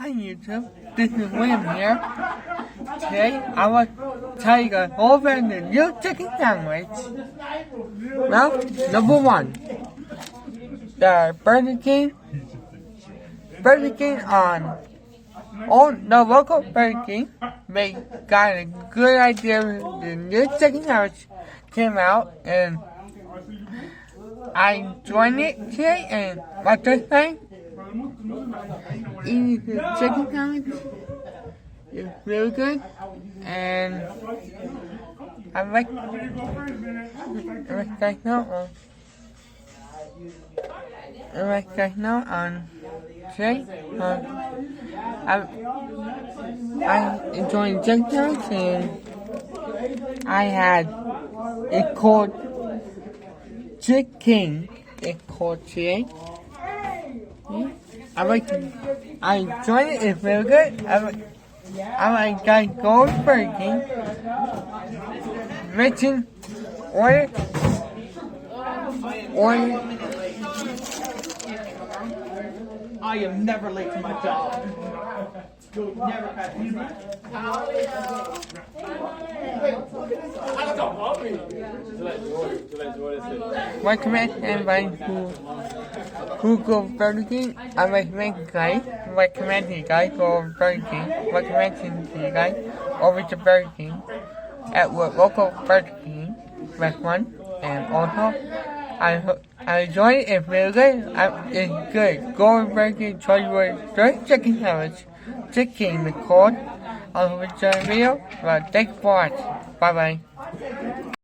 Hi YouTube, this is William here. Today I will tell you guys over the new chicken sandwich. Well, number one, the Burger King on the local Burger King got a good idea. The new chicken sandwich came out and I joined it today, and my first time eating the chicken sandwich is really good, and I like on today. I enjoyed chicken sandwich, and I had it called chicken. It's called today. I enjoyed it. It's really good. I like Gold Burger King. Mention order. I am never late to my job. You'll never catch me. Recommend anybody who go Burger King. I recommend you guys. Go Burger King. Recommend you guys over to Burger King at local Burger King restaurant, and also I enjoy it. It's really good. It's good. Go to Burger King. Try your first chicken sandwich. Chicken with corn. I'll enjoy the video. But thanks for watching. Bye bye.